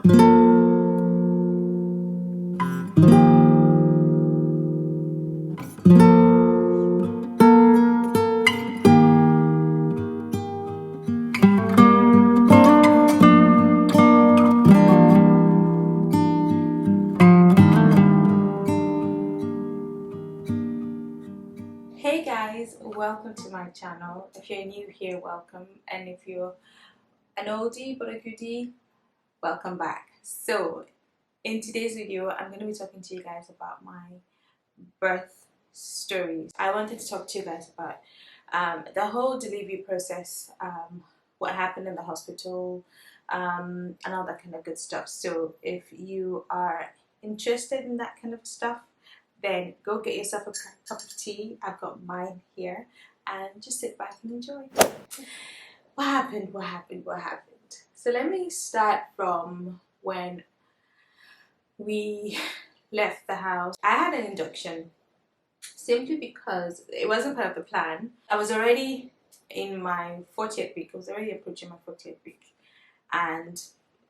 Hey guys, welcome to my channel. If you're new here, welcome, and if you're an oldie but a goodie, welcome back. So in today's video, I'm going to be talking to you guys about my birth stories. I wanted to talk to you guys about the whole delivery process, what happened in the hospital, and all that kind of good stuff. So if you are interested in that kind of stuff, then go get yourself a cup of tea. I've got mine here, and just sit back and enjoy. What happened? What happened? What happened? So let me start from when we left the house. I had an induction simply because it wasn't part of the plan. I was already in my 40th week. I was already approaching my 40th week, and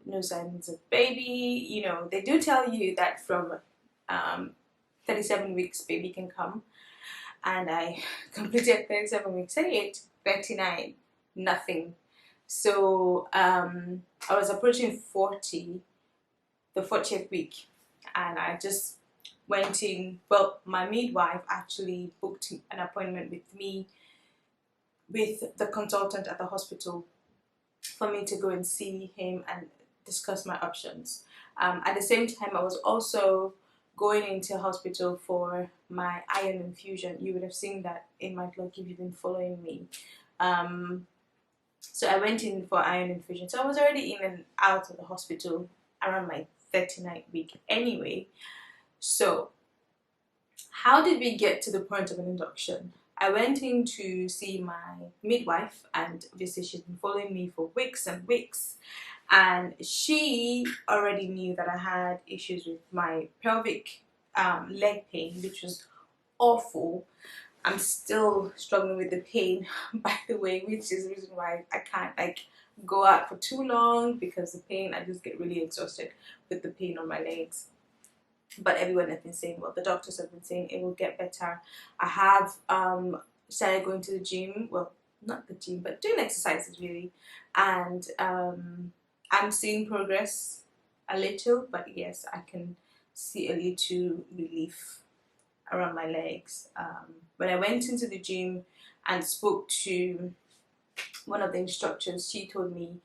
no signs of baby. You know, they do tell you that from 37 weeks baby can come, and I completed 37 weeks at 8, 39, nothing. So I was approaching 40, the 40th week, and I just went in. Well, my midwife actually booked an appointment with me, with the consultant at the hospital, for me to go and see him and discuss my options. At the same time, I was also going into hospital for my iron infusion. You would have seen that in my vlog if you've been following me. So I went in for iron infusion. So I was already in and out of the hospital around my 39th week anyway. So how did we get to the point of an induction? I went in to see my midwife, and obviously she's been following me for weeks and weeks, and she already knew that I had issues with my pelvic leg pain, which was awful. I'm still struggling with the pain, by the way, which is the reason why I can't like go out for too long, because the pain, I just get really exhausted with the pain on my legs. But everyone has been saying, well, the doctors have been saying it will get better. I have started going to the gym, well, not the gym, but doing exercises really, and I'm seeing progress a little, but yes, I can see a little relief around my legs. When I went into the gym and spoke to one of the instructors, she told me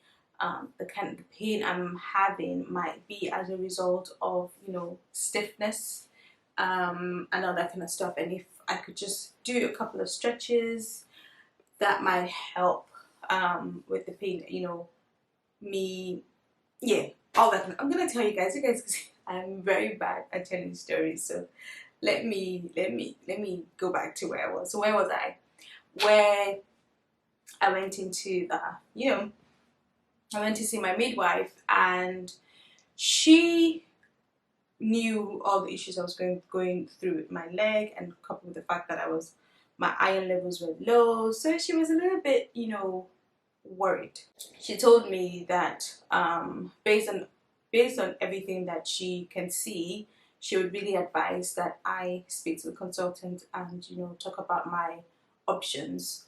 the kind of pain I'm having might be as a result of, you know, stiffness and all that kind of stuff, and if I could just do a couple of stretches, that might help with the pain, you know, yeah, all that. I'm gonna tell you guys, I'm very bad at telling stories, so let me go back to where I was. So where was I? Where I went into the, you know, I went to see my midwife, and she knew all the issues I was going through with my leg, and coupled with the fact that my iron levels were low, so she was a little bit, you know, worried. She told me that based on everything that she can see, she would really advise that I speak to the consultant and, you know, talk about my options.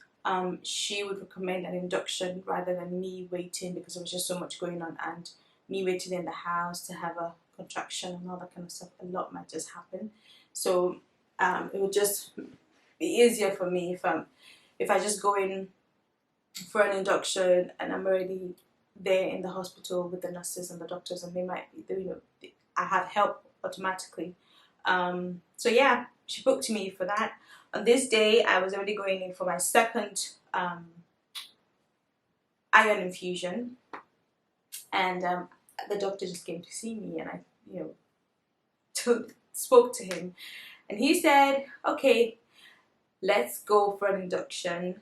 She would recommend an induction rather than me waiting, because there was just so much going on, and me waiting in the house to have a contraction and all that kind of stuff. A lot might just happen. So it would just be easier for me if I just go in for an induction and I'm already there in the hospital with the nurses and the doctors, and they might be, you know, I have help automatically. So yeah, she booked me for that. On this day, I was already going in for my second iron infusion, and the doctor just came to see me, and I, you know, spoke to him, and he said, okay, let's go for an induction.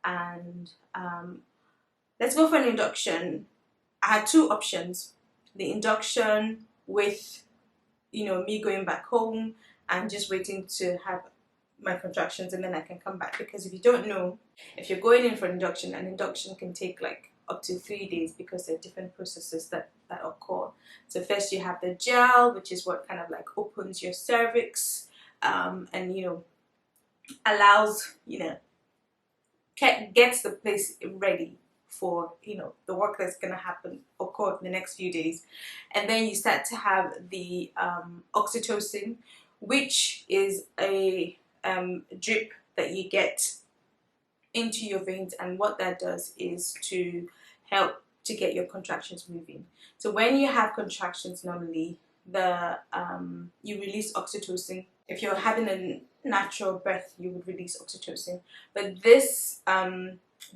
And let's go for an induction. I had two options: the induction with, you know, me going back home and just waiting to have my contractions, and then I can come back. Because if you don't know, if you're going in for an induction can take like up to 3 days because there are different processes that occur. So first you have the gel, which is what kind of like opens your cervix, and allows, gets the place ready for the work that's going to happen occur in the next few days. And then you start to have the oxytocin, which is a drip that you get into your veins, and what that does is to help to get your contractions moving. So when you have contractions, normally you release oxytocin. If you're having a natural birth, you would release oxytocin, but this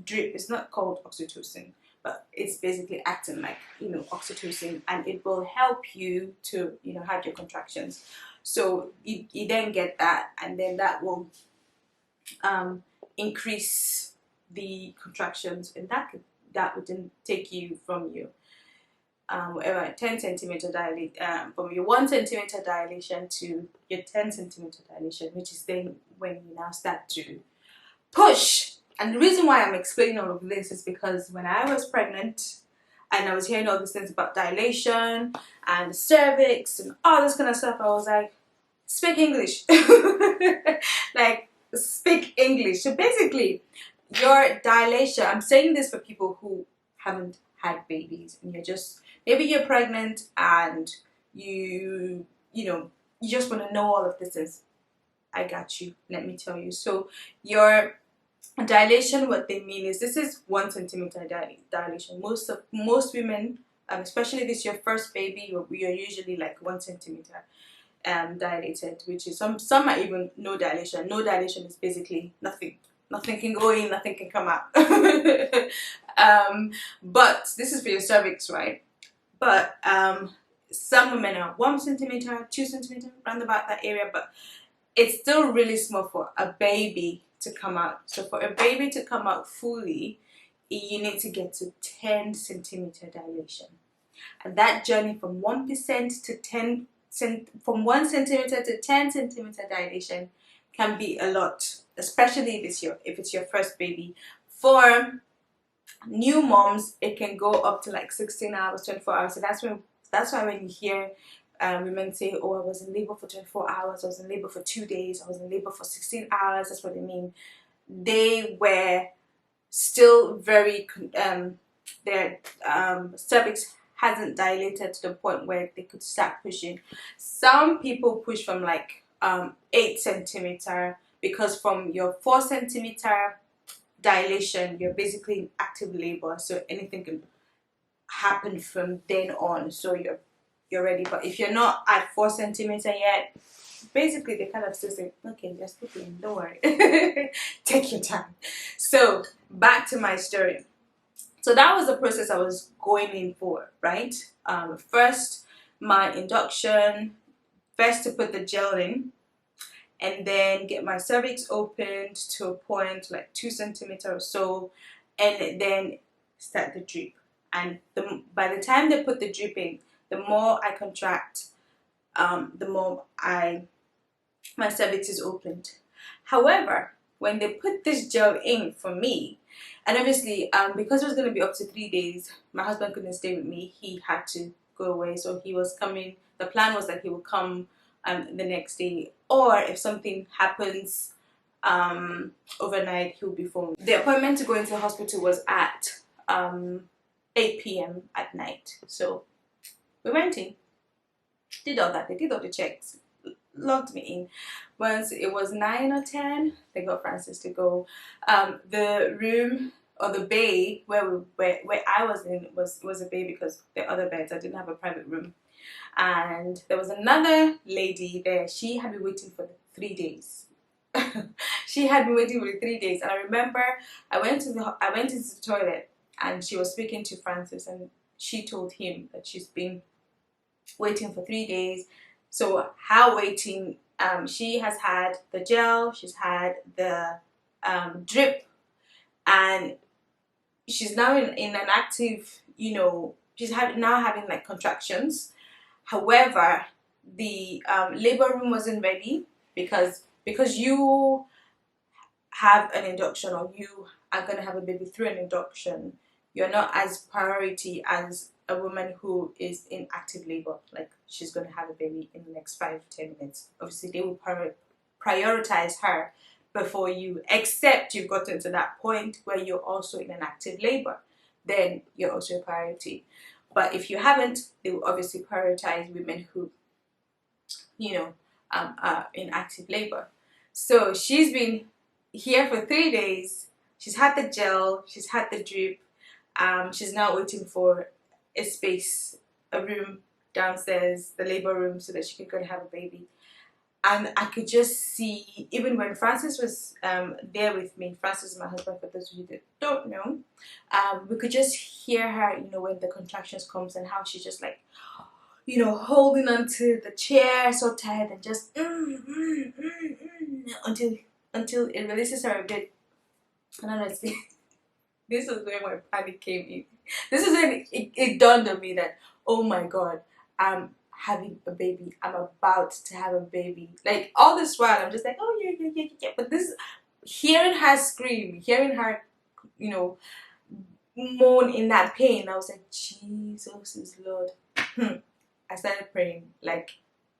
drip is not called oxytocin, but it's basically acting like oxytocin, and it will help you to have your contractions. So you then get that, and then that will increase the contractions, and that would then take you from your whatever 10 centimeter dilation, from your 1 centimeter dilation to your 10 centimeter dilation, which is then when you now start to push. And the reason why I'm explaining all of this is because when I was pregnant and I was hearing all these things about dilation and cervix and all this kind of stuff, I was like, speak English. Like, speak English. So basically, your dilation, I'm saying this for people who haven't had babies, and maybe you're pregnant and you just want to know all of this things. I got you, let me tell you. So your dilation, what they mean is, this is 1 centimeter dilation. Most women, especially if it's your first baby, you're usually like 1 centimeter dilated, which is some are even no dilation. No dilation is basically nothing. Nothing can go in, nothing can come out. But this is for your cervix, right? But some women are 1 centimeter, 2 centimeter, around about that area, but it's still really small for a baby to come out. So for a baby to come out fully, you need to get to 10 centimeter dilation. And that journey from 1% to from 1 centimeter to 10 centimeter dilation can be a lot, especially if it's your first baby. For new moms, it can go up to like 16 hours, 24 hours. So that's why when you hear women say, oh, I was in labor for 24 hours, I was in labor for 2 days, I was in labor for 16 hours, that's what they mean. They were still very their cervix hasn't dilated to the point where they could start pushing. Some people push from like 8 centimeter, because from your 4 centimeter dilation, you're basically in active labor, so anything can happen from then on. So you're ready. But if you're not at 4 centimeter yet, basically they kind of still say, okay, just put it in, don't worry. Take your time. So back to my story. So that was the process I was going in for, right? First, my induction, first to put the gel in, and then get my cervix opened to a point like 2 centimeter or so, and then start the drip. And by the time they put the drip in, the more I contract, the more my cervix is opened. However, when they put this gel in for me, and obviously because it was going to be up to 3 days, my husband couldn't stay with me. He had to go away, so he was coming. The plan was that he would come the next day, or if something happens overnight, he'll be phoned. The appointment to go into the hospital was at 8 p.m. at night. So we went in, did all that. They did all the checks, logged me in. Once it was 9 or 10, they got Francis to go. The room or the bay where I was in was a bay, because the other beds, I didn't have a private room. And there was another lady there. She had been waiting for 3 days. She had been waiting for 3 days. And I remember I went into the toilet, and she was speaking to Francis, and she told him that she's been waiting for 3 days. So how waiting? She has had the gel, she's had the drip, and she's now in an active, she's now having like contractions. However, the labor room wasn't ready, because you have an induction, or you are going to have a baby through an induction. you're not as priority as a woman who is in active labor, like she's going to have a baby in the next 5 to 10 minutes. Obviously they will prioritize her before you, except you've gotten to that point where you're also in an active labor, then you're also a priority. But if you haven't, they will obviously prioritize women who, you know, are in active labor. So she's been here for 3 days. She's had the gel, she's had the drip. She's now waiting for a space, a room downstairs, the labor room, so that she could go and have a baby. And I could just see, even when Francis was there with me, Francis is my husband, for those of you that don't know, we could just hear her, you know, when the contractions comes, and how she's just like, you know, holding onto the chair so tight, and just until it releases her a bit. And honestly, this is when my panic came in. This is when it dawned on me that, oh my god, I'm having a baby. I'm about to have a baby. Like, all this while, I'm just like, oh yeah. But this, hearing her scream, hearing her, you know, moan in that pain, I was like, Jesus is Lord. I started praying. Like,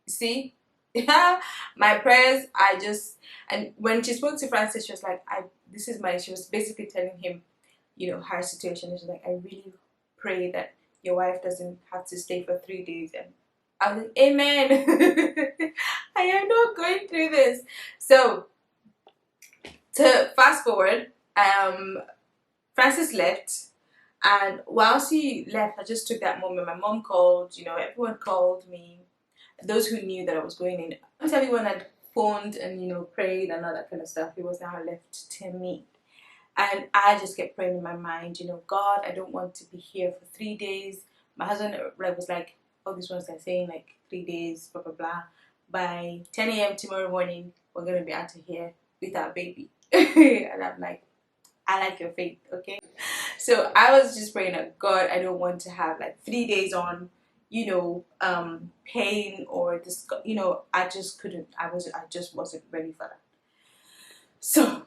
see, my prayers. And when she spoke to Francis, she was like, she was basically telling him, you know, her situation. She's like, I really pray that your wife doesn't have to stay for 3 days. And I was like, amen. I am not going through this. So, to fast forward, Francis left, and whilst he left, I just took that moment. My mom called, you know, everyone called me. Those who knew that I was going in, once everyone had phoned and, you know, prayed and all that kind of stuff, it was now left to me. And I just kept praying in my mind, you know, God, I don't want to be here for 3 days. My husband was like, all these ones are saying like 3 days, blah blah blah. By 10 a.m. tomorrow morning, we're gonna be out of here with our baby. And I'm like, I like your faith, okay? So I was just praying that, God, I don't want to have like 3 days on, you know, pain or this, you know, I just couldn't. I just wasn't ready for that. So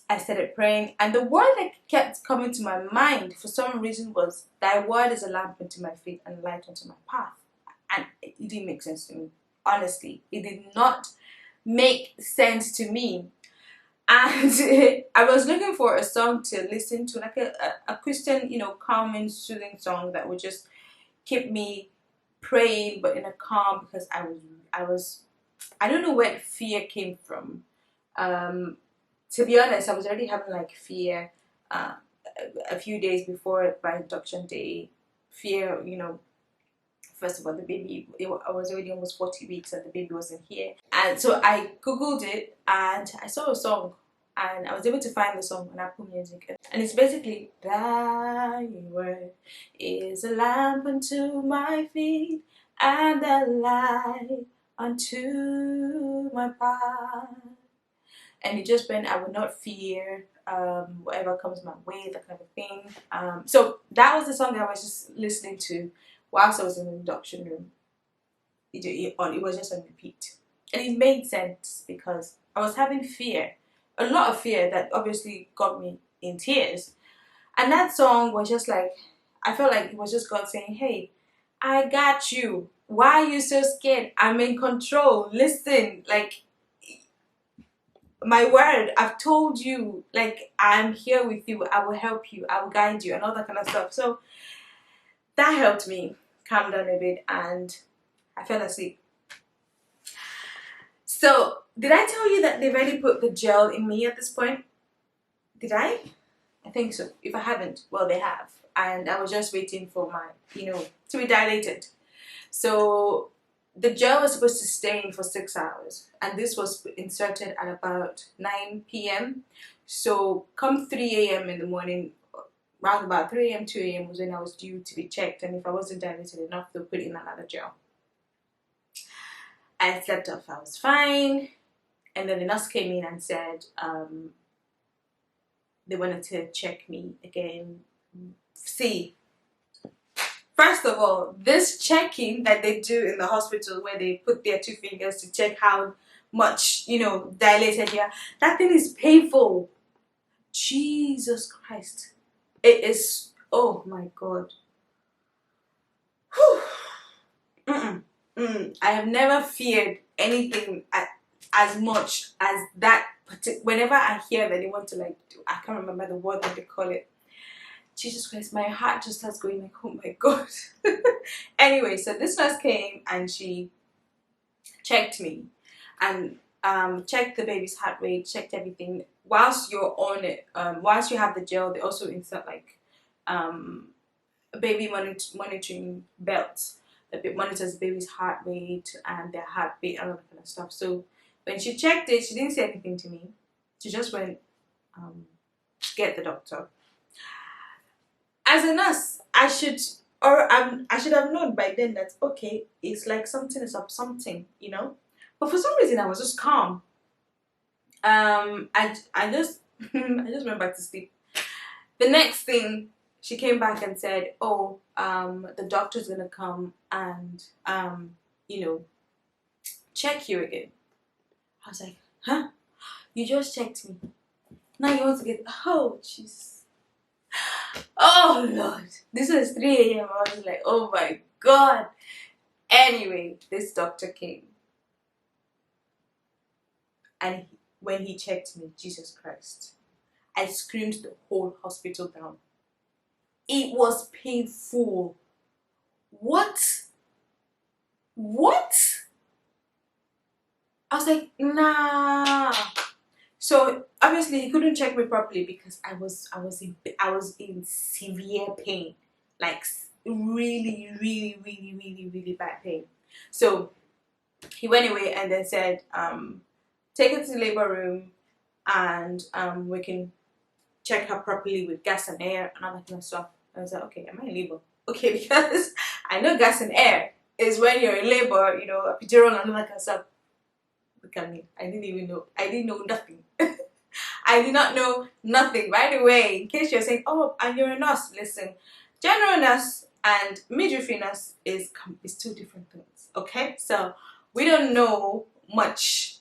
I started praying, and the word that kept coming to my mind for some reason was, thy word is a lamp unto my feet and a light unto my path. And it didn't make sense to me. Honestly, it did not make sense to me. And I was looking for a song to listen to, like a Christian, you know, calming, soothing song that would just keep me praying, but in a calm, because I don't know where fear came from. To be honest, I was already having like fear a few days before my induction day. Fear, you know, first of all, the baby, I was already almost 40 weeks and the baby wasn't here. And so I googled it and I saw a song, and I was able to find the song on Apple Music. And it's basically, thy word is a lamp unto my feet and a light unto my path. And it just meant I would not fear whatever comes my way, that kind of thing. So that was the song that I was just listening to whilst I was in the induction room. It was just on repeat. And it made sense because I was having fear, a lot of fear that obviously got me in tears. And that song was just like, I felt like it was just God saying, hey, I got you. Why are you so scared? I'm in control. Listen, like, my word, I've told you, like, I'm here with you, I will help you, I will guide you, and all that kind of stuff. So that helped me calm down a bit, and I fell asleep. So did I tell you that they've already put the gel in me at this point? Did I? I think so. If I haven't, well, they have. And I was just waiting for my, you know, to be dilated. So the gel was supposed to stay in for 6 hours, and this was inserted at about 9 p.m. So come 3 a.m. in the morning, around about 3 a.m., 2 a.m. was when I was due to be checked, and if I wasn't dilated enough, they'll put in another gel. I slept off, I was fine, and then the nurse came in and said they wanted to check me again. See, first of all, this checking that they do in the hospital where they put their 2 fingers to check how much, you know, dilated you are, that thing is painful. Jesus Christ. It is, oh my God. Whew. Mm-mm. I have never feared anything as much as that. Whenever I hear that they want to like, I can't remember the word that they call it. Jesus Christ, my heart just starts going like, oh my God. Anyway, so this nurse came and she checked me and checked the baby's heart rate, checked everything. Whilst you're on it, whilst you have the gel, they also insert like a baby monitoring belt that monitors the baby's heart rate and their heartbeat and all that kind of stuff. So when she checked it, she didn't say anything to me. She just went, get the doctor. As a nurse, I should have known by then that okay, it's like something is up, something, you know. But for some reason, I was just calm. I just I just went back to sleep. The next thing, she came back and said, "Oh, the doctor's gonna come and you know, check you again." I was like, "Huh? You just checked me. Now you want to get? Oh, jeez. Oh Lord, this was 3 a.m. I was like, oh my God." Anyway, this doctor came, and when he checked me, Jesus Christ, I screamed the whole hospital down. It was painful. What? What? I was like, nah. So obviously he couldn't check me properly because I was in severe pain, like really, really, really, really, really bad pain. So he went away and then said, take her to the labor room and we can check her properly with gas and air and all that kind of stuff. I was like, okay, am I in labor? Okay, because I know gas and air is when you're in labor, you know, epidural and all that kind of stuff. Look at me. I didn't even know. I didn't know nothing. I did not know nothing. By the way, in case you're saying, oh, and you're a nurse, listen, general nurse and midwifery nurse is two different things. Okay, so we don't know much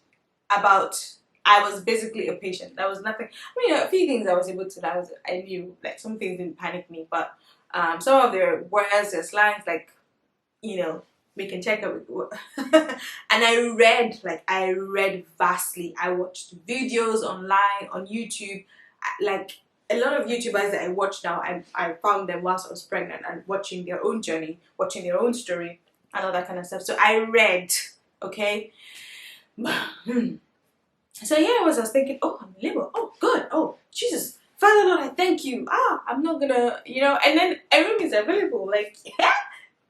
about. I was basically a patient. That was nothing. I mean, a few things I was able to. I knew, like some things didn't panic me, but some of their words, their slangs, like, you know, we can check it. And I read vastly. I watched videos online on YouTube. Like a lot of YouTubers that I watch now, I found them whilst I was pregnant and watching their own journey, watching their own story and all that kind of stuff. So I read, okay. So yeah, I was thinking, oh, I'm in labor. Oh, good. Oh, Jesus. Father Lord, I thank you. I'm not gonna, you know, and then everything is available. Like, yeah,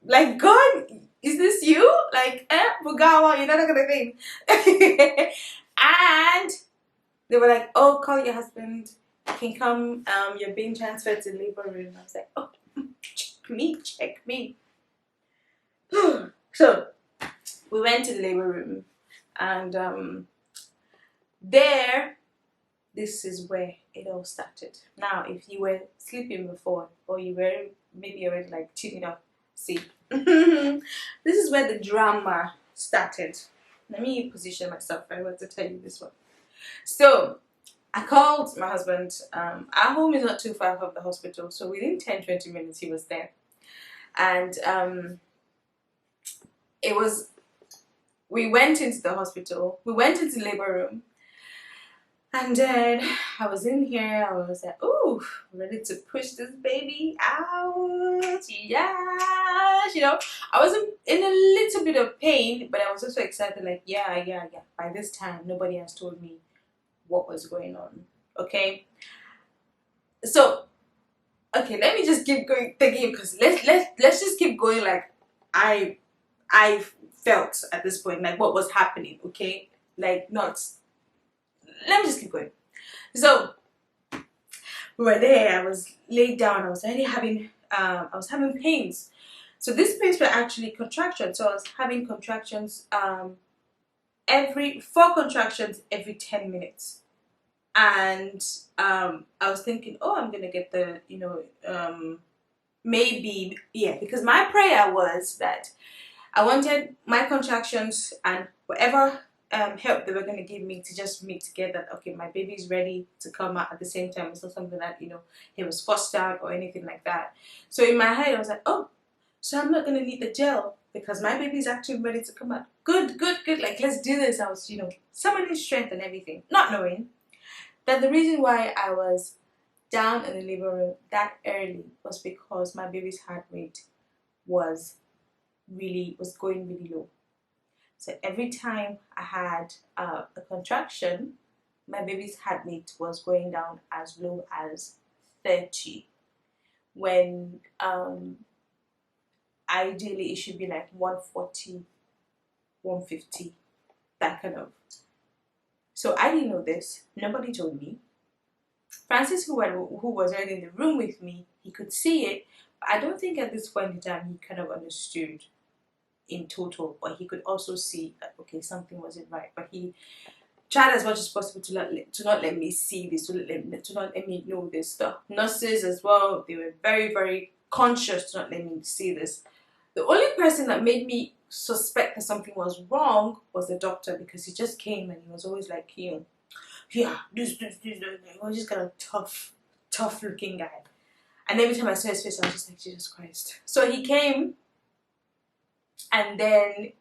like, God, is this you? Like, Bugawa, you're not gonna think. And they were like, oh, call your husband. You can come. You're being transferred to labor room. I was like, oh, check me. So we went to the labor room, and there, this is where it all started. Now, if you were sleeping before, or you were maybe already like tuning up, see, this is where the drama started. Let me position myself. I want to tell you this one. So I called my husband. Our home is not too far from the hospital, so within 10-20 minutes he was there. And we went into the hospital, we went into the labor room, and then I was in here, I was like, ooh, ready to push this baby out. Yeah, you know, I was in a little bit of pain, but I was also excited, like, yeah. By this time, nobody has told me what was going on. Okay, so okay, let me just keep going thinking, because let's just keep going. Like I felt at this point like what was happening. Okay, like not. Let me just keep going. So we were there. I was laid down. I was already having pains. So these pains were actually contractions. So I was having contractions every 4 contractions every 10 minutes. And I was thinking, oh, I'm gonna get the, you know, maybe, yeah, because my prayer was that I wanted my contractions and whatever help they were going to give me to just make together that, okay, my baby's ready to come out at the same time. It's not something that, you know, he was forced out or anything like that. So in my head I was like, oh, so I'm not going to need the gel because my baby's actually ready to come out. Good, good, good. Like, let's do this. I was, you know, summoning strength and everything, not knowing that the reason why I was down in the labor room that early was because my baby's heart rate was going really low. So every time I had a contraction, my baby's heart rate was going down as low as 30, when ideally it should be like 140, 150, that kind of. So I didn't know this. Nobody told me. Francis, who was already in the room with me, he could see it, but I don't think at this point in time he kind of understood in total, but he could also see that, okay, something wasn't right. But he tried as much as possible to not let me see this, to not let me know this. The nurses as well, they were very, very conscious to not let me see this. The only person that made me suspect that something was wrong was the doctor, because he just came and he was always like, you know, yeah, this. He was just kind of tough looking guy. And every time I saw his face, I was just like, Jesus Christ. So he came and then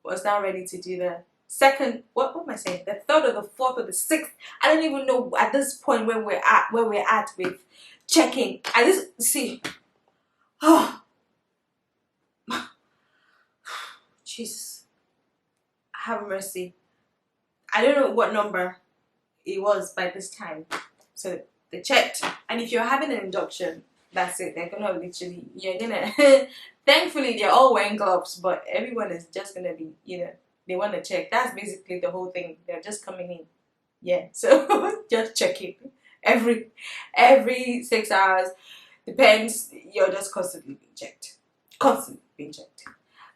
was now ready to do the second, what am I saying? The third or the fourth or the sixth. I don't even know at this point where we're at with checking. I just see, oh, Jesus, have mercy. I don't know what number it was by this time. So they checked, and if you're having an induction, that's it. They're gonna literally, you're gonna. Thankfully, they're all wearing gloves, but everyone is just gonna be, you know, they want to check. That's basically the whole thing. They're just coming in, yeah. So just checking every 6 hours. Depends. You're just constantly being checked. Constantly being checked.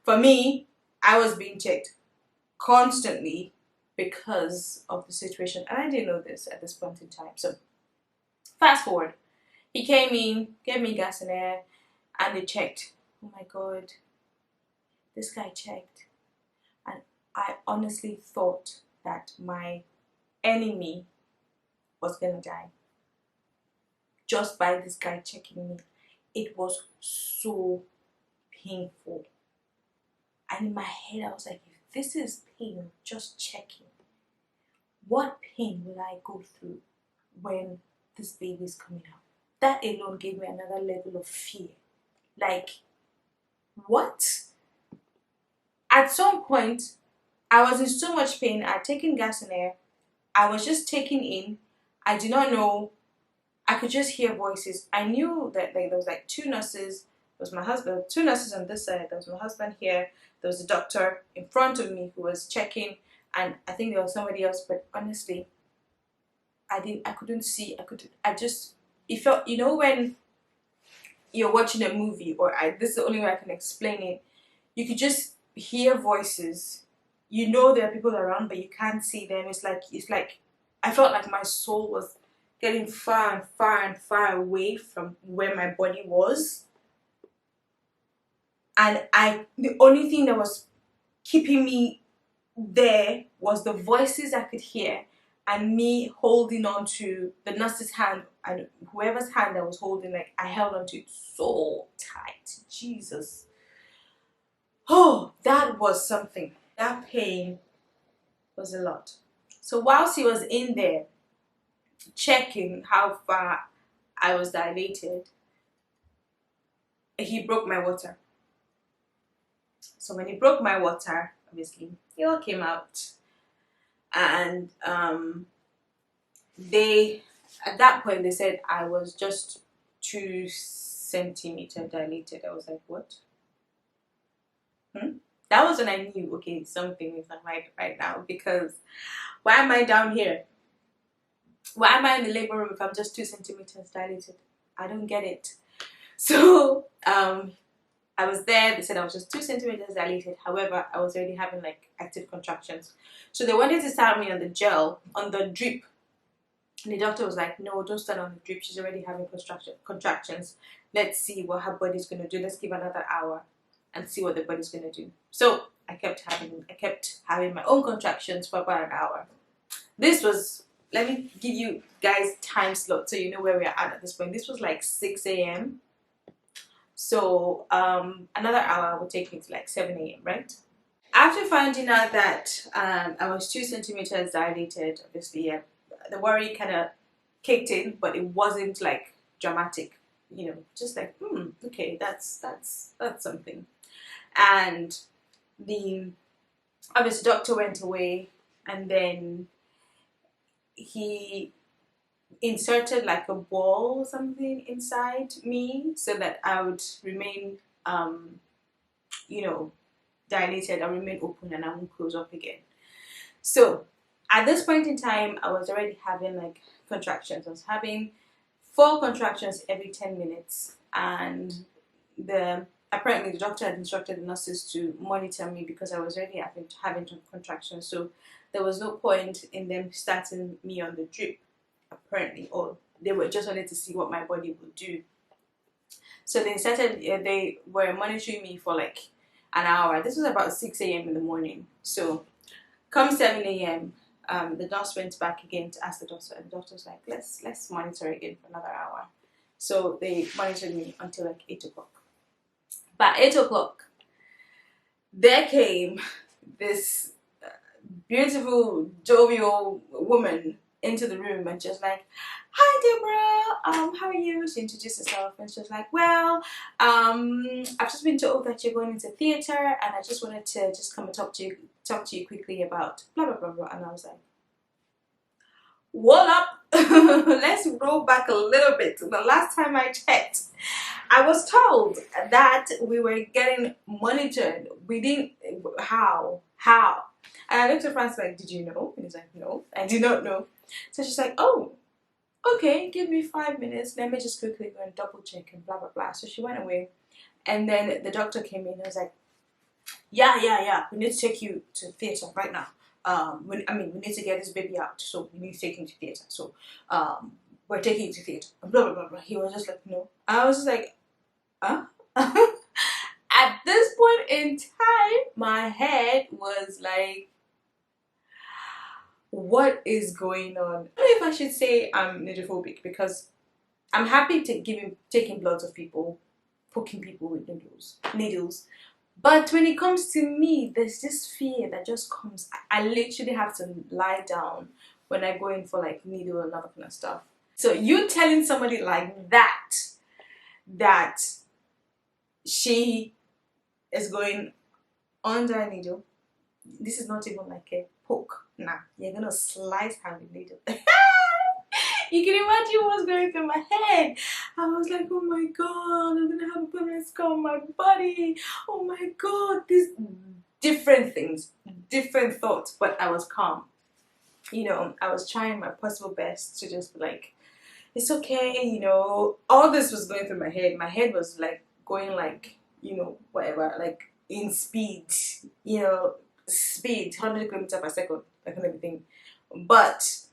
For me, I was being checked constantly because of the situation, and I didn't know this at this point in time. So fast forward, he came in, gave me gas and air, and they checked. Oh my God, this guy checked, and I honestly thought that my enemy was gonna die just by this guy checking me. It was so painful, and in my head I was like, if this is pain just checking, what pain will I go through when this baby is coming out? That alone gave me another level of fear. Like, what? At some point, I was in so much pain. I had taken gas and air. I was just taking in. I did not know. I could just hear voices. I knew that, like, there was like two nurses. There was my husband. Two nurses on this side. There was my husband here. There was a doctor in front of me who was checking, and I think there was somebody else. But honestly, I couldn't see. It felt, you know, when you're watching a movie, or this is the only way I can explain it. You could just hear voices. You know there are people around, but you can't see them. It's like I felt like my soul was getting far and far and far away from where my body was. And the only thing that was keeping me there was the voices I could hear, and me holding on to the nurse's hand, and whoever's hand I was holding, like, I held on to it so tight. Jesus. Oh, that was something. That pain was a lot. So whilst he was in there checking how far I was dilated, he broke my water. So when he broke my water, obviously it all came out, and they, at that point, they said I was just 2 centimeters dilated. I was like, what? That was when I knew, okay, something is not right now, because why am I down here? Why am I in the labor room if I'm just 2 centimeters dilated? I don't get it. So I was there. They said I was just 2 centimeters dilated. However, I was already having like active contractions. So they wanted to start me on the gel, on the drip. And the doctor was like, no, don't start on the drip. She's already having contractions. Let's see what her body's going to do. Let's give another hour and see what the body's going to do. So I kept having my own contractions for about an hour. This was, let me give you guys time slot so you know where we are at this point. This was like 6 a.m. So another hour would take me to like 7 a.m., right? After finding out that I was 2 centimeters dilated, obviously, yeah, the worry kind of kicked in, but it wasn't like dramatic, just like, okay, that's something. And the obviously doctor went away, and then he inserted like a ball or something inside me so that I would remain, you know, dilated. I remain open and I won't close up again. So at this point in time, I was already having like contractions. I was having 4 contractions every 10 minutes, and apparently the doctor had instructed the nurses to monitor me because I was already having contractions. So there was no point in them starting me on the drip, apparently, or they were just wanted to see what my body would do. So they were monitoring me for like an hour. This was about 6 a.m. in the morning. So come 7 a.m., the nurse went back again to ask the doctor, and the doctor was like, let's monitor again for another hour. So they monitored me until like 8 o'clock. By 8 o'clock, there came this beautiful, jovial woman into the room and just like, "Hi Deborah, how are you?" She introduced herself and she was like, "Well, I've just been told that you're going into theatre, and I just wanted to just come and talk to you quickly about blah blah blah blah." And I was like, "What up?" Let's roll back a little bit. The last time I checked, I was told that we were getting monitored. We didn't. How? And I looked at Francis like, "Did you know?" And he's like, "No, I did not know." So she's like, "Oh, okay, give me 5 minutes. Let me just quickly go and double check and blah blah blah." So she went away, and then the doctor came in and was like, "Yeah. We need to take you to theatre right now. We need to get this baby out, so we need to take him to theatre. So, we're taking you to theatre." Blah blah blah blah. He was just like, "No." I was just like, "Huh?" At this point in time, my head was like, what is going on? I don't know if I should say I'm needlephobic, because I'm happy to taking bloods of people, poking people with needles. But when it comes to me, there's this fear that just comes. I literally have to lie down when I go in for like needle and other kind of stuff. So you telling somebody like that she is going under a needle, this is not even like a poke. Nah, you're gonna slice her with needle. You can imagine what's going through my head. I was like, oh my god, I'm gonna have a permanent scar on my body. Oh my god, these different things, different thoughts, but I was calm. I was trying my possible best to just be like, it's okay, all this was going through my head. My head was like going like, whatever, like in speed, speed, 100 kilometers per second, that kind of thing. But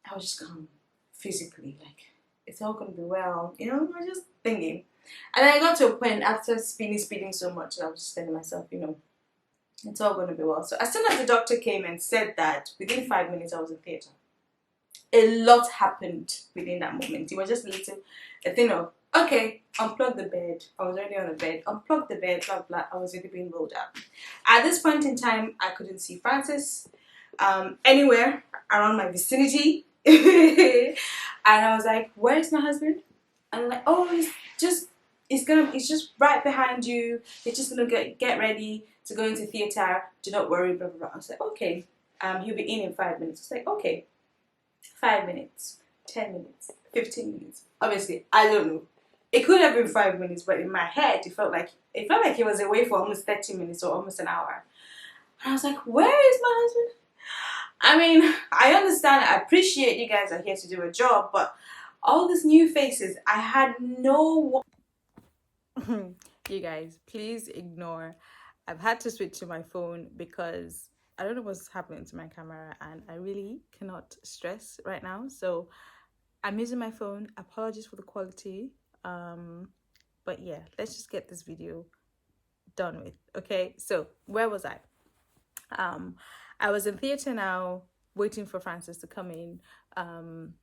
I was just calm physically, like, it's all gonna be well, I was just thinking. And I got to a point after speeding so much that I was just telling myself, it's all gonna be well. So as soon as the doctor came and said that, within 5 minutes I was in theatre. A lot happened within that moment. It was just a thing of, okay, unplug the bed. I was already on the bed. Unplug the bed, blah blah. I was already being rolled out. At this point in time, I couldn't see Francis anywhere around my vicinity. And I was like, "Where's my husband?" And I'm like, "Oh, he's just right behind you. He's just gonna get ready to go into theatre. Do not worry, blah blah blah." I was like, "Okay, he'll be in 5 minutes." It's like, okay, 5 minutes, 10 minutes, 15 minutes. Obviously, I don't know. It could have been 5 minutes, but in my head, it felt like he was away for almost 30 minutes or almost an hour. And I was like, "Where is my husband?" I mean, I understand, I appreciate you guys are here to do a job, but all these new faces, I had no one. You guys, please ignore. I've had to switch to my phone because I don't know what's happening to my camera, and I really cannot stress right now. So I'm using my phone. Apologies for the quality. But yeah, let's just get this video done with. Okay, so where was I? I was in theater now, waiting for Francis to come in. Um,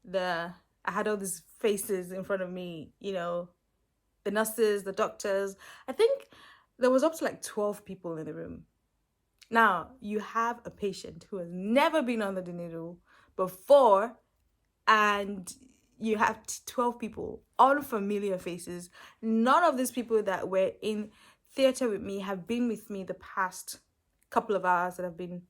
the I had all these faces in front of me, the nurses, the doctors. I think there was up to like 12 people in the room. Now, you have a patient who has never been under the needle before, and you have 12 people, all familiar faces. None of these people that were in theater with me have been with me the past couple of hours that I've been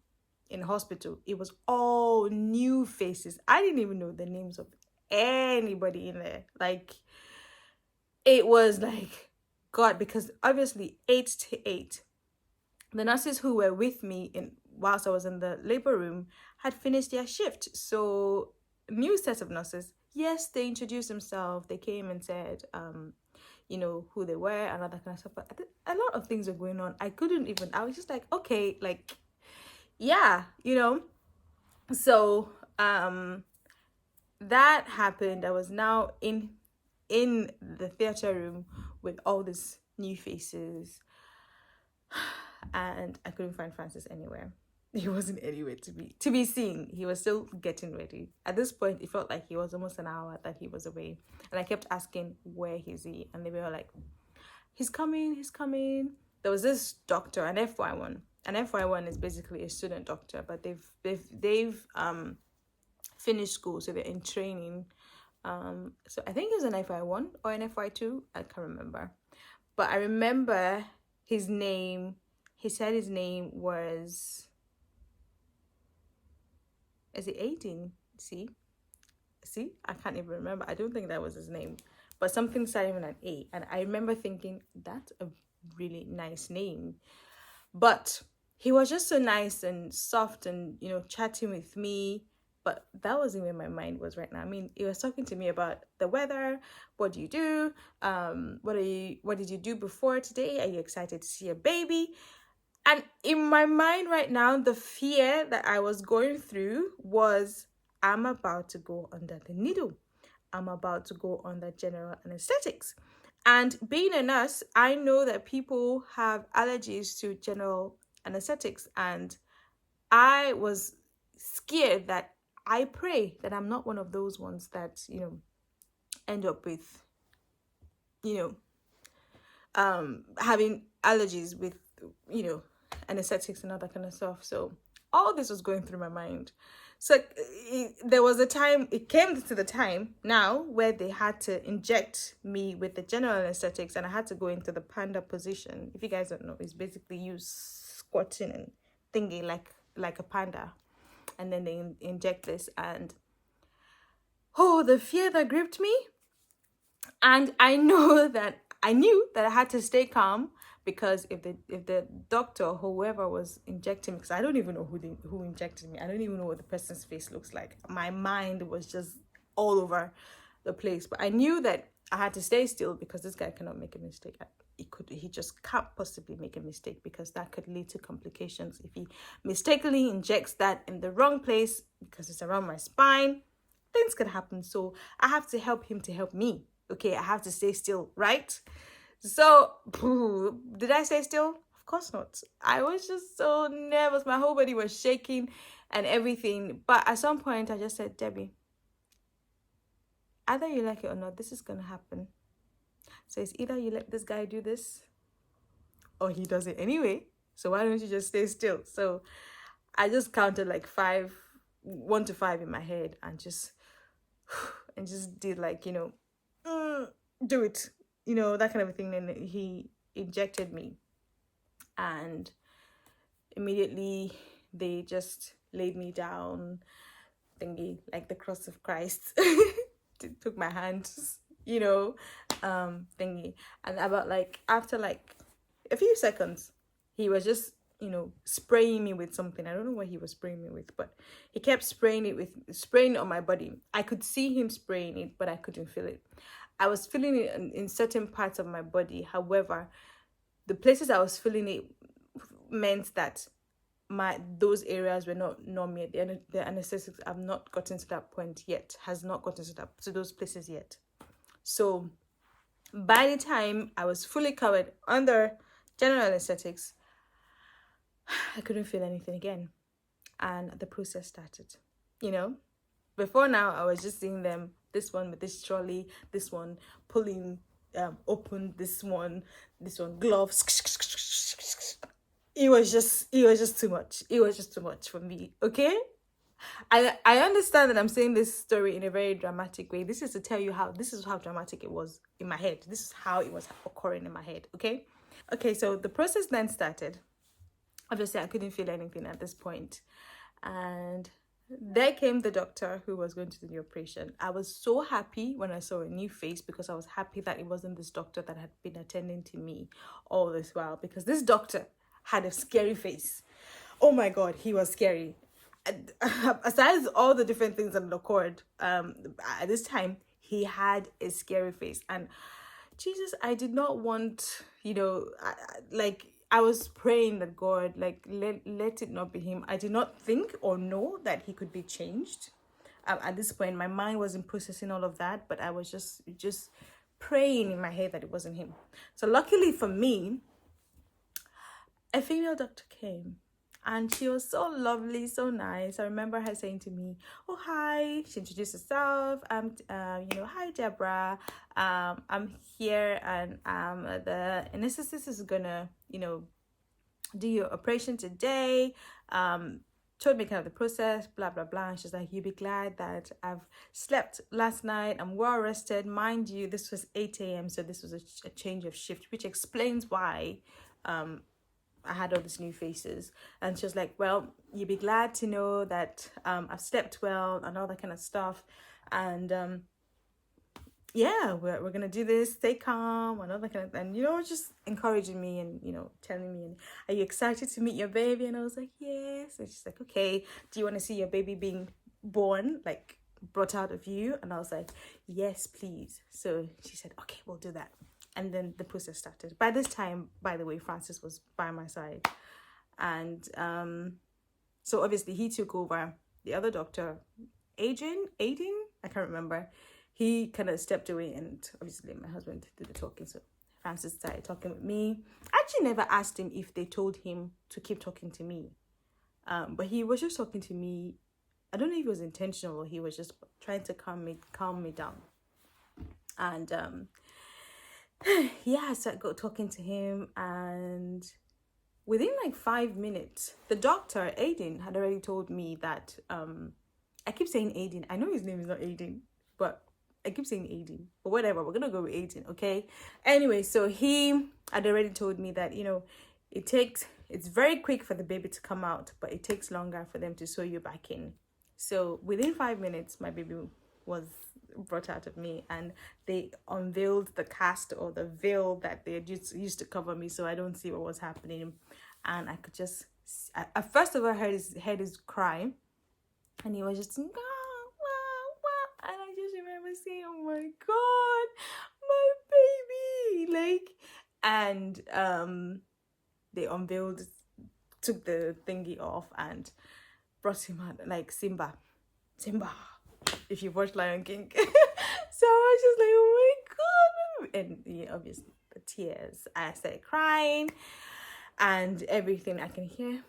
in hospital. It was all new faces. I didn't even know the names of anybody in there. Like, it was like, God, because obviously 8 to 8, the nurses who were with me whilst I was in the labor room had finished their shift. So new set of nurses, yes, they introduced themselves. They came and said, who they were and all that kind of stuff. But a lot of things were going on. I was just like, okay, like, yeah, So that happened. I was now in the theater room with all these new faces, and I couldn't find Francis anywhere. He wasn't anywhere to be seen. He was still getting ready. At this point, it felt like he was almost an hour that he was away, and I kept asking, "Where is he?" And they were like, "He's coming. He's coming." There was this doctor, an FY1. An FY1 is basically a student doctor, but they've finished school, so they're in training. So I think he was an FY1 or an FY2. I can't remember, but I remember his name. He said his name was, is it 18? See, I can't even remember. I don't think that was his name, but something starting with an A. And I remember thinking, that's a really nice name. But he was just so nice and soft and, chatting with me. But that wasn't where my mind was right now. I mean, he was talking to me about the weather. What do you do? What did you do before today? Are you excited to see a baby? And in my mind right now, the fear that I was going through was, I'm about to go under the needle. I'm about to go under general anesthetics. And being a nurse, I know that people have allergies to general anesthetics. And I was scared that I pray that I'm not one of those ones that, end up with, having allergies with, anesthetics and all that kind of stuff. So all this was going through my mind. So there was a time, it came to the time now where they had to inject me with the general anesthetics, and I had to go into the panda position. If you guys don't know, it's basically you squatting and thingy like a panda, and then they inject this, and the fear that gripped me. And I knew that I had to stay calm, because if the doctor or whoever was injecting me, because I don't even know who injected me, I don't even know what the person's face looks like. My mind was just all over the place. But I knew that I had to stay still, because this guy cannot make a mistake. He just can't possibly make a mistake, because that could lead to complications if he mistakenly injects that in the wrong place, because it's around my spine. Things could happen. So I have to help him to help me. Okay, I have to stay still, right? So, did I stay still? Of course not. I was just so nervous. My whole body was shaking and everything. But at some point, I just said, Debbie, either you like it or not, this is going to happen. So it's either you let this guy do this, or he does it anyway. So why don't you just stay still? So I just counted like 1 to 5 in my head, and just did like, do it, that kind of a thing. And he injected me, and immediately they just laid me down, thingy, like the cross of Christ. Took my hands, thingy. And about after a few seconds, he was just, spraying me with something. I don't know what he was spraying me with, but he kept spraying it on my body. I could see him spraying it, but I couldn't feel it. I was feeling it in certain parts of my body. However, the places I was feeling it meant that those areas were not numb yet. The anesthetics have not gotten to that point yet. Has not gotten to those places yet. So by the time I was fully covered under General anesthetics. I couldn't feel anything again. And the process started. You know, before now, I was just seeing them, this one with this trolley, this one pulling open, this one gloves. It was just too much. It was just too much for me. Okay. I understand that I'm saying this story in a very dramatic way. This is to tell you this is how dramatic it was in my head. This is how it was occurring in my head. Okay. Okay. So the process then started. Obviously, I couldn't feel anything at this point. And there came the doctor who was going to do the operation. I was so happy when I saw a new face, because I was happy that it wasn't this doctor that had been attending to me all this while, because this doctor had a scary face. Oh my God, he was scary. Aside all the different things that occurred at this time, he had a scary face. And Jesus, I did not want, I was praying that God, let it not be him. I did not think or know that he could be changed. At this point, my mind wasn't processing all of that, but I was just praying in my head that it wasn't him. So luckily for me, a female doctor came. And she was so lovely, so nice. I remember her saying to me, "Oh, hi." She introduced herself. Hi, Deborah. I'm here, and the anesthetist is gonna, do your operation today. Told me kind of the process, blah blah blah. And she's like, "You'll be glad that I've slept last night. I'm well rested. Mind you, this was 8 a.m., so this was a change of shift, which explains why I had all these new faces." And she was like, "Well, you'd be glad to know that I've slept well," and all that kind of stuff. And yeah, we're gonna do this, stay calm, and all that kind of, and just encouraging me, and telling me, "Are you excited to meet your baby?" And I was like, "Yes." And she's like, "Okay, do you want to see your baby being born, like brought out of you?" And I was like, "Yes, please." So she said, "Okay, we'll do that." And then the process started. By this time, by the way, Francis was by my side. And so obviously he took over. The other doctor, Aiden, I can't remember. He kind of stepped away, and obviously my husband did the talking. So Francis started talking with me. I actually never asked him if they told him to keep talking to me. But he was just talking to me. I don't know if it was intentional or he was just trying to calm me down. And yeah, so I got talking to him, and within like 5 minutes, the doctor, Aiden, had already told me that, I keep saying Aiden. I know his name is not Aiden, but I keep saying Aiden. But whatever, we're going to go with Aiden, okay? Anyway, so he had already told me that, it's very quick for the baby to come out, but it takes longer for them to sew you back in. So within 5 minutes, my baby was brought out of me, and they unveiled the cast, or the veil that they used to cover me, so I don't see what was happening. And I could just, at first of all, I heard his cry, and he was just wah, wah, wah. And I just remember saying, "Oh my God, my baby!" And they unveiled, took the thingy off, and brought him out like Simba, if you've watched Lion King. So I was just like, "Oh my God." And yeah, obviously the tears. I started crying and everything. I can hear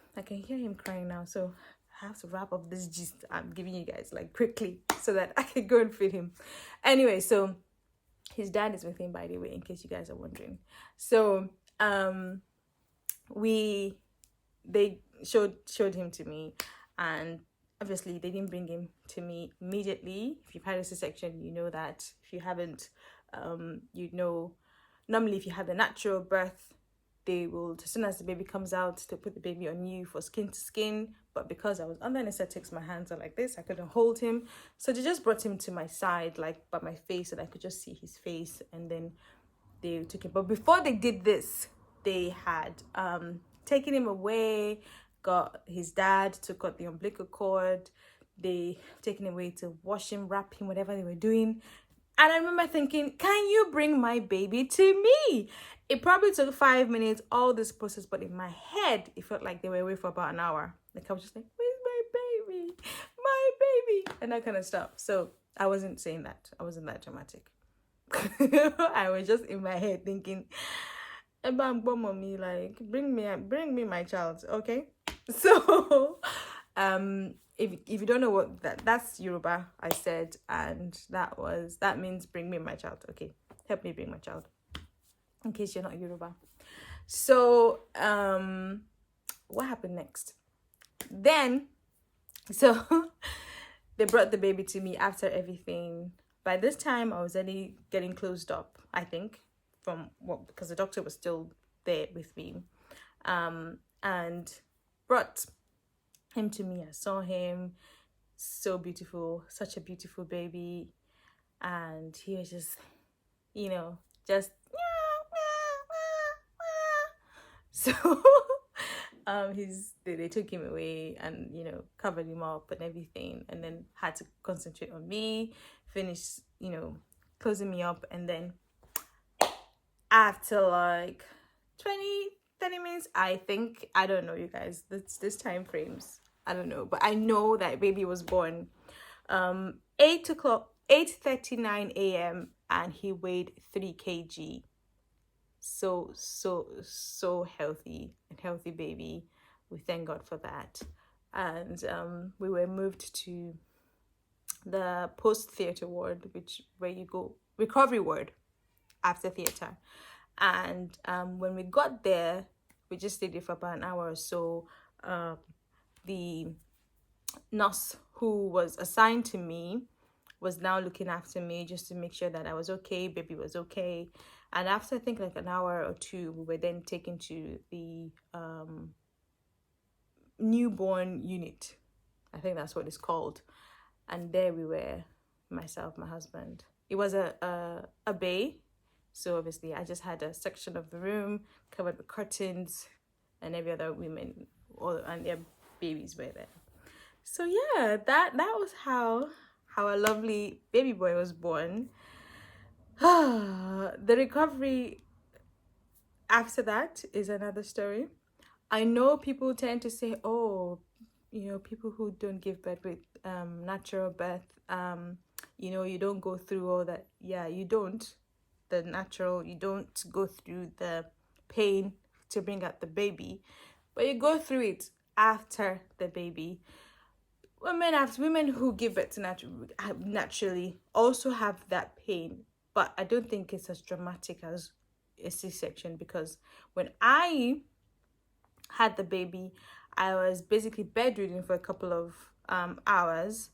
him crying now. So I have to wrap up this gist I'm giving you guys like quickly, so that I can go and feed him. Anyway, so his dad is with him, by the way, in case you guys are wondering. So they showed him to me, and obviously they didn't bring him to me immediately. If you've had a C-section, you know that. If you haven't, normally if you have the natural birth, they will, as soon as the baby comes out, they'll put the baby on you for skin to skin. But because I was under anesthetics, my hands are like this, I couldn't hold him. So they just brought him to my side, like by my face, and I could just see his face, and then they took him. But before they did this, they had taken him away, got his dad to cut the umbilical cord. They taken him away to wash him, wrap him, whatever they were doing. And I remember thinking, "Can you bring my baby to me?" It probably took 5 minutes, all this process, but in my head, it felt like they were away for about an hour. Like I was just like, "Where's my baby? My baby?" And that kind of stuff. So I wasn't saying that. I wasn't that dramatic. I was just in my head thinking, mommy, like bring me my child, okay? So if you don't know what that's Yoruba, I said, and that means bring me my child, okay? Help me bring my child, in case you're not Yoruba. So what happened next? Then so they brought the baby to me after everything. By this time I was already getting closed up, I think, from what, because the doctor was still there with me, and brought him to me. I saw him, so beautiful, such a beautiful baby, and he was just, just so they took him away and covered him up and everything, and then had to concentrate on me, finish closing me up, and then after like 20-30 minutes, I think, I don't know, you guys, this time frames, I don't know, but I know that baby was born 8:39 a.m. and he weighed 3 kg. So healthy baby. We thank God for that. And we were moved to the post theater ward, where you go, recovery ward after theater. And when we got there, we just stayed there for about an hour or so. The nurse who was assigned to me was now looking after me, just to make sure that I was okay, baby was okay. And after, I think, like an hour or two, we were then taken to the newborn unit. I think that's what it's called. And there we were, myself, my husband. It was a bay, so obviously I just had a section of the room covered with curtains, and every other women and their babies were there. So yeah, that was how a lovely baby boy was born. The recovery after that is another story. I know people tend to say, oh, people who don't give birth with natural birth, you don't go through all that. Yeah, you don't. You don't go through the pain to bring out the baby, but you go through it after the baby. Women who give birth to naturally also have that pain, but I don't think it's as dramatic as a C-section, because when I had the baby, I was basically bedridden for a couple of hours.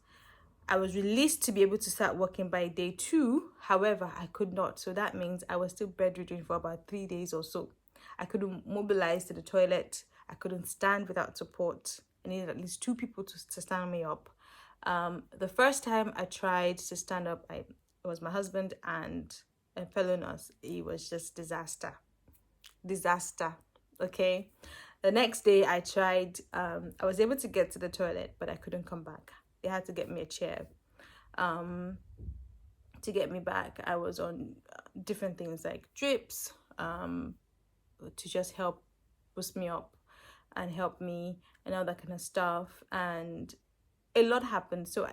I was released to be able to start working by day 2. However, I could not. So that means I was still bedridden for about 3 days or so. I couldn't mobilize to the toilet. I couldn't stand without support. I needed at least 2 people to stand me up. The first time I tried to stand up, it was my husband and a fellow nurse. It was just disaster. Okay. The next day I tried, I was able to get to the toilet, but I couldn't come back. They had to get me a chair to get me back. I was on different things like drips to just help boost me up and help me and all that kind of stuff. And a lot happened. So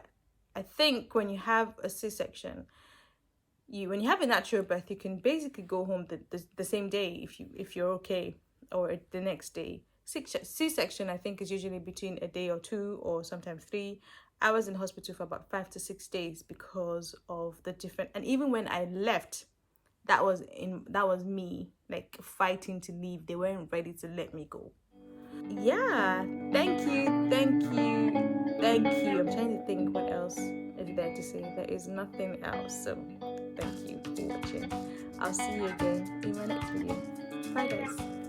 I think when you have a C-section, when you have a natural birth, you can basically go home the same day if you're okay, or the next day. C-section, I think, is usually between a day or 2, or sometimes 3. I was in hospital for about 5 to 6 days because of the different, and even when I left, that was me like fighting to leave. They weren't ready to let me go. Yeah, thank you. I'm trying to think what else is there to say. There is nothing else. So thank you for watching. I'll see you again in my next video. Bye guys.